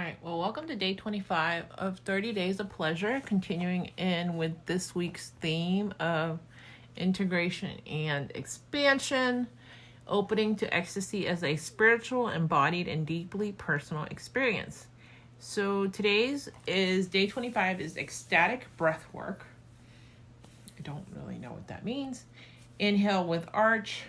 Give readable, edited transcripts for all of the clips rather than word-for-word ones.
right, well, welcome to day 25 of 30 Days of Pleasure, continuing in with this week's theme of integration and expansion, opening to ecstasy as a spiritual, embodied, and deeply personal experience. So today's is day 25 is ecstatic breathwork. I don't really know what that means. Inhale with arch,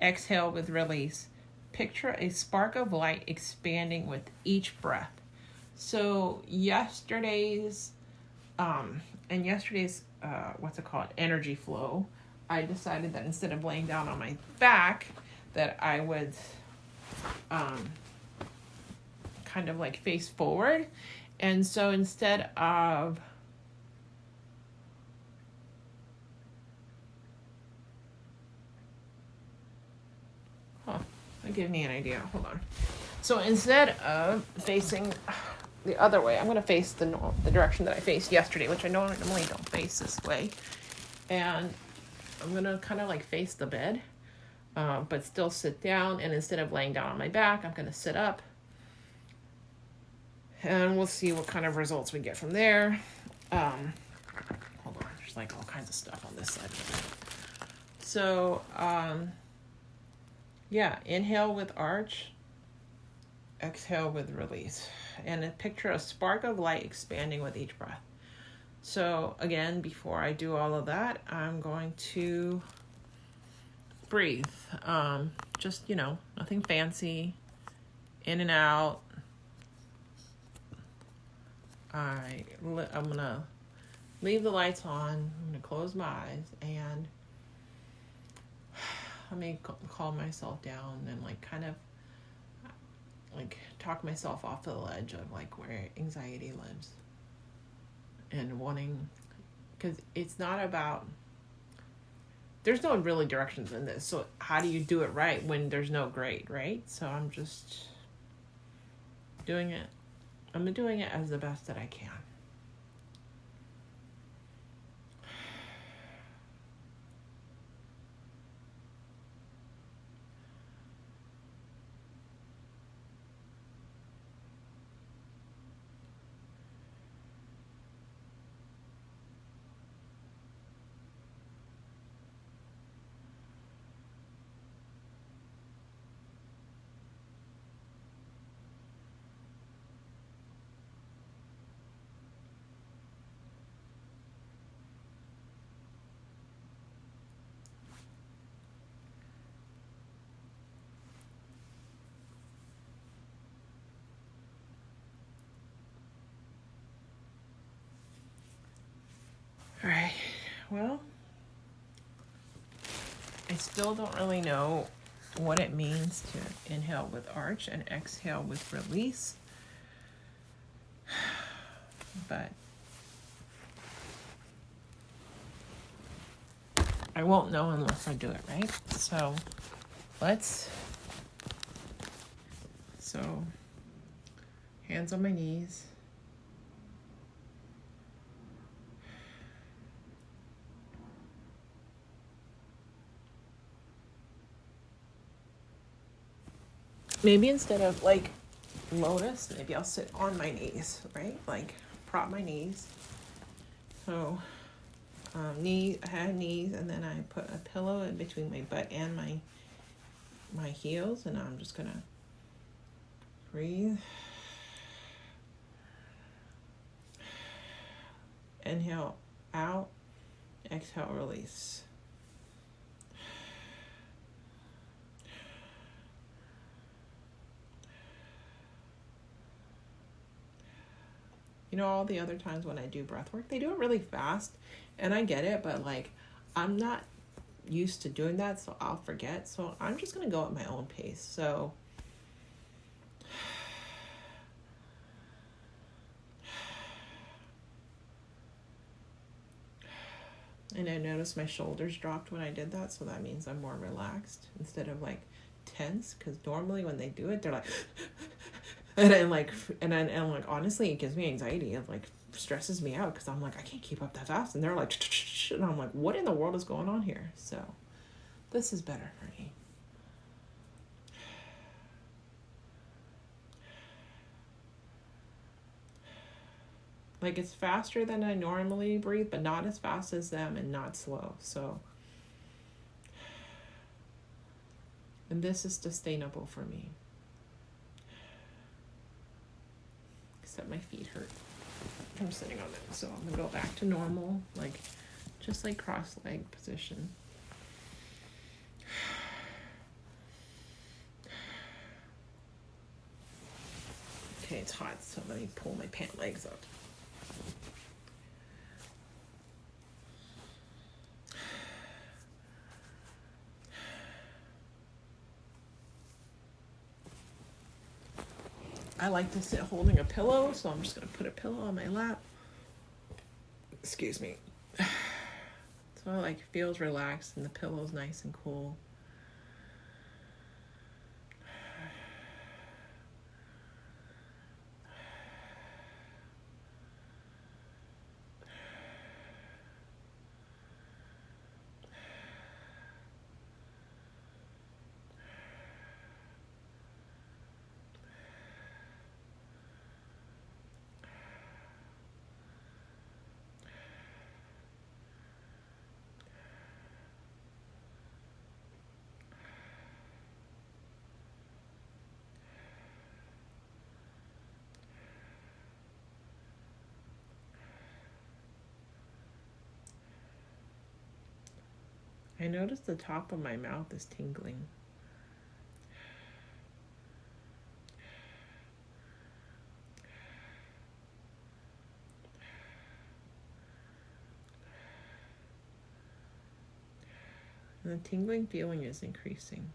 exhale with release. Picture a spark of light expanding with each breath. So yesterday's energy flow, I decided that instead of laying down on my back, that I would kind of like face forward. And so instead of give me an idea. Hold on. So instead of facing the other way, I'm going to face the direction that I faced yesterday, which I normally don't face this way. And I'm going to kind of like face the bed, but still sit down. And instead of laying down on my back, I'm going to sit up. And we'll see what kind of results we get from there. Hold on. There's like all kinds of stuff on this side of the bed. So, inhale with arch, exhale with release, and picture a spark of light expanding with each breath. So again, before I do all of that, I'm going to breathe. Just, nothing fancy. In and out. I'm going to leave the lights on. I'm going to close my eyes and I may calm myself down and kind of talk myself off the ledge of where anxiety lives, and wanting, because it's not about, there's no really directions in this. So how do you do it right when there's no grade, right? So I'm just doing it. I'm doing it as the best that I can. All right, well, I still don't really know what it means to inhale with arch and exhale with release, but I won't know unless I do it, right? So hands on my knees. Maybe instead of lotus, maybe I'll sit on my knees, right? Prop my knees. So I had knees, and then I put a pillow in between my butt and my heels, and I'm just gonna breathe. Inhale out, exhale, release. All the other times when I do breath work, they do it really fast, and I get it, but I'm not used to doing that, so I'll forget. So I'm just going to go at my own pace. So and I noticed my shoulders dropped when I did that, so that means I'm more relaxed instead of tense, because normally when they do it, they're like and honestly, it gives me anxiety. It stresses me out because I'm I can't keep up that fast, and they're and I'm what in the world is going on here? So this is better for me. Like, it's faster than I normally breathe, but not as fast as them and not slow. So, and this is sustainable for me. Except my feet hurt from sitting on it. So I'm gonna go back to normal, like just like cross-leg position. Okay, it's hot, so let me pull my pant legs up. I like to sit holding a pillow, so I'm just gonna put a pillow on my lap. Excuse me. So it like feels relaxed and the pillow's nice and cool. I notice the top of my mouth is tingling. And the tingling feeling is increasing.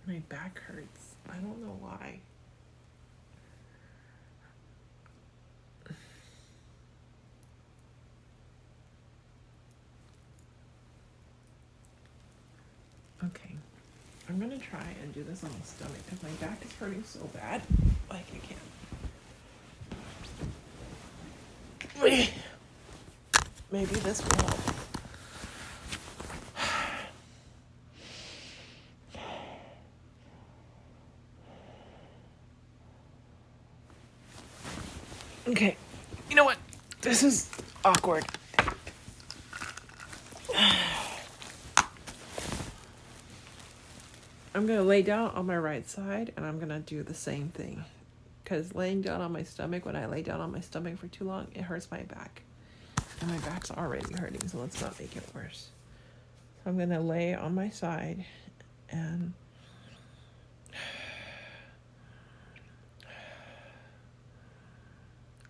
My back hurts. I don't know why. Okay, I'm gonna try and do this on my stomach because my back is hurting so bad. Like, I can't. Maybe this will help. Okay, you know what? This is awkward. I'm gonna lay down on my right side and I'm gonna do the same thing. Because laying down on my stomach, when I lay down on my stomach for too long, it hurts my back. And my back's already hurting, so let's not make it worse. So I'm gonna lay on my side and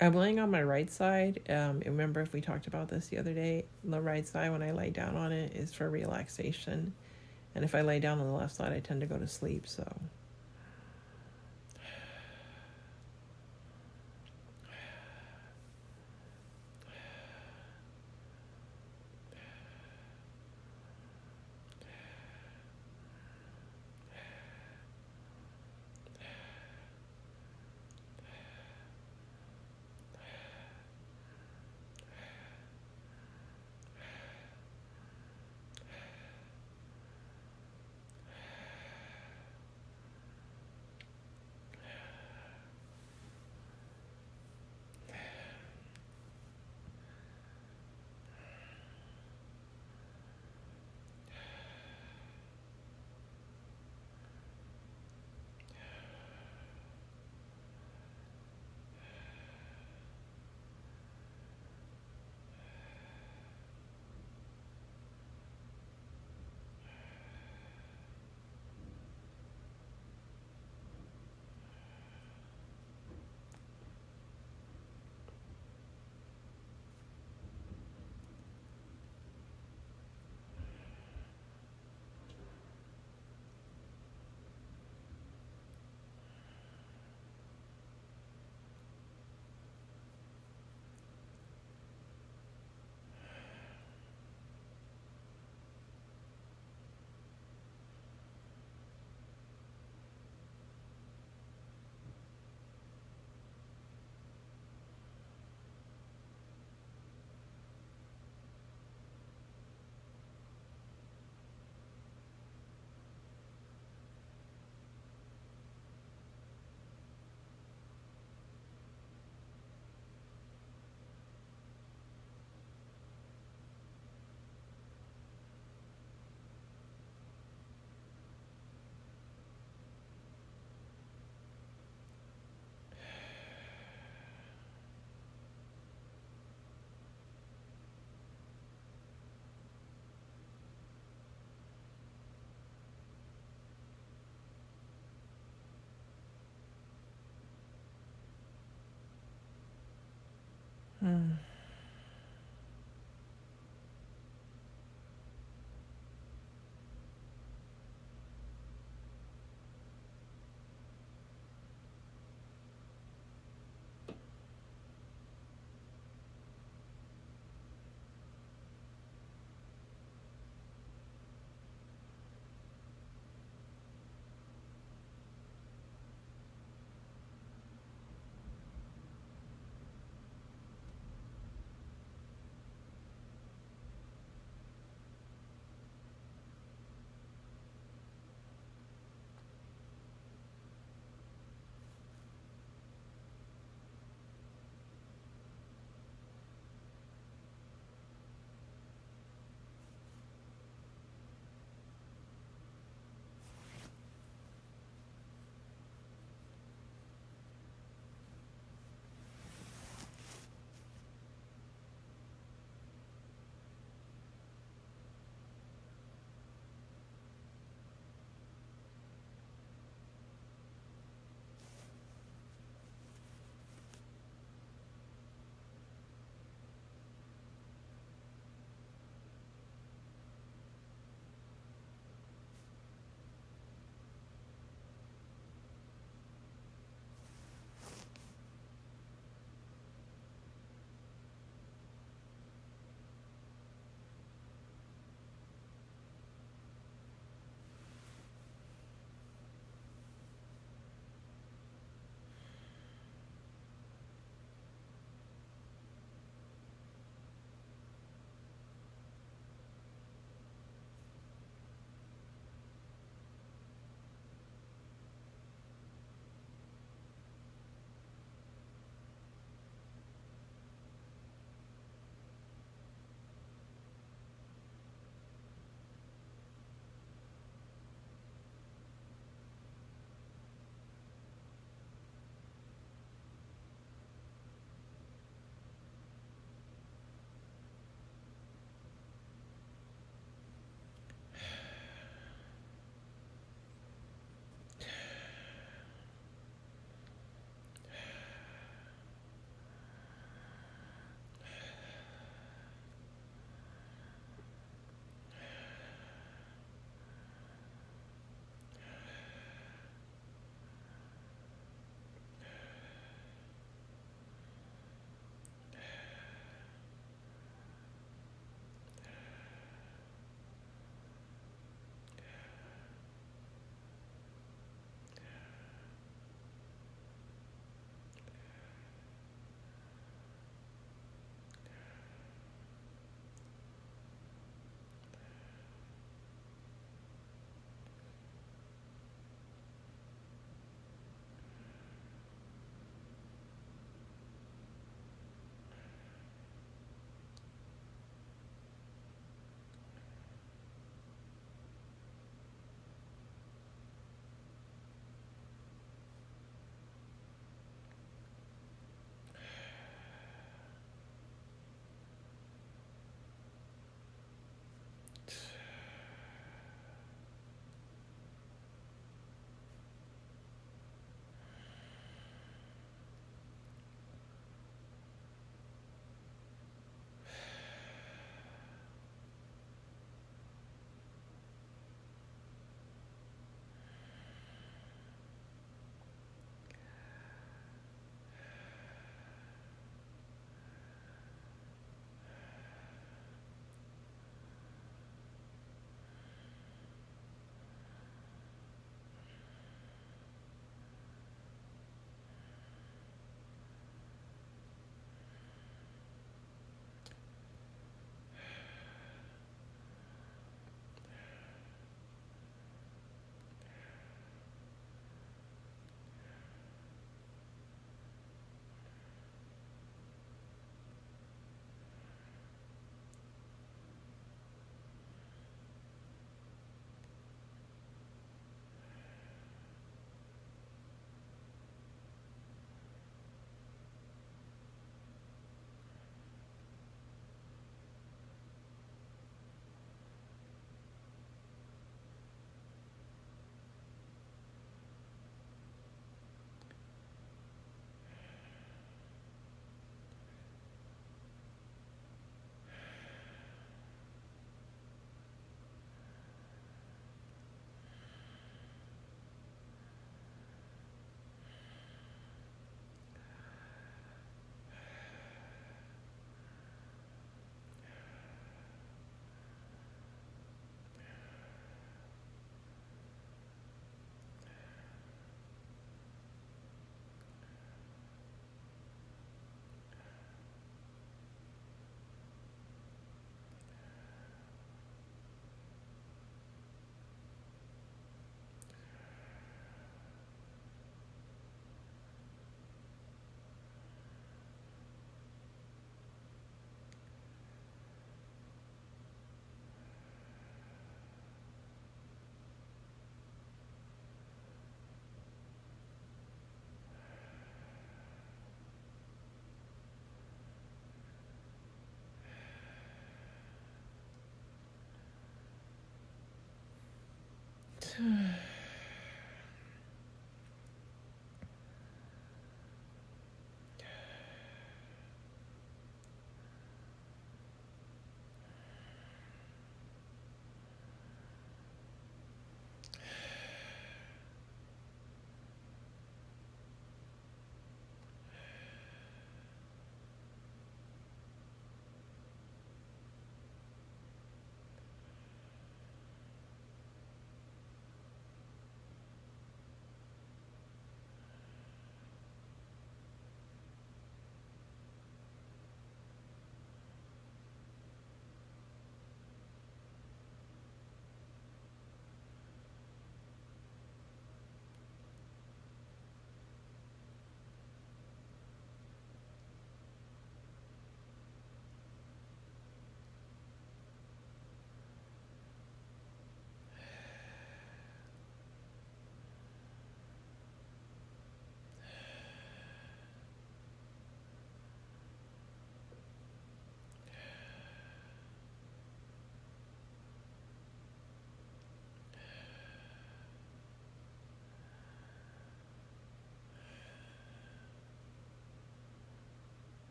I'm laying on my right side. Remember if we talked about this the other day, the right side when I lay down on it is for relaxation. And if I lay down on the left side, I tend to go to sleep, so.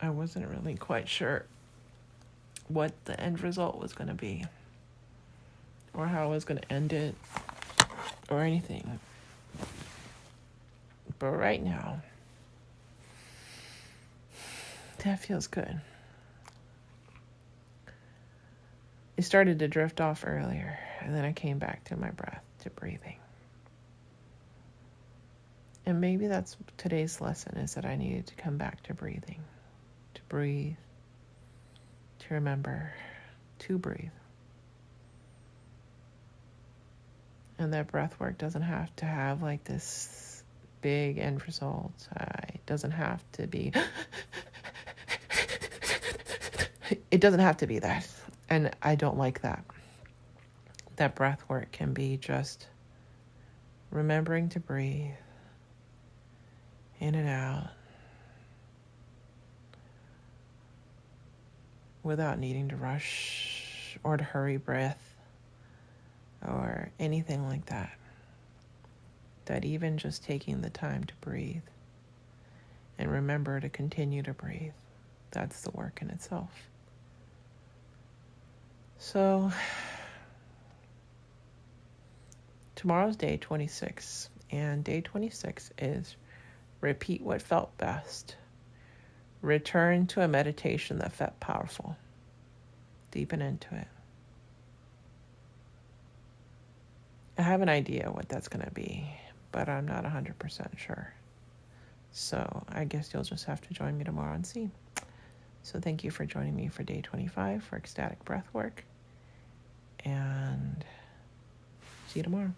I wasn't really quite sure what the end result was going to be, or how I was going to end it, or anything. But right now, that feels good. It started to drift off earlier, and then I came back to my breath, to breathing. And maybe that's today's lesson, is that I needed to come back to breathing, to breathe, to remember, to breathe. And that breath work doesn't have to have like this big end result. It doesn't have to be, it doesn't have to be that. And I don't like that. That breath work can be just remembering to breathe in and out without needing to rush or to hurry breath or anything like that. That even just taking the time to breathe and remember to continue to breathe, that's the work in itself. So tomorrow's day 26, and day 26 is repeat what felt best. Return to a meditation that felt powerful. Deepen into it. I have an idea what that's going to be, but I'm not 100% sure. So I guess you'll just have to join me tomorrow and see. So thank you for joining me for day 25 for Ecstatic Breathwork. And see you tomorrow.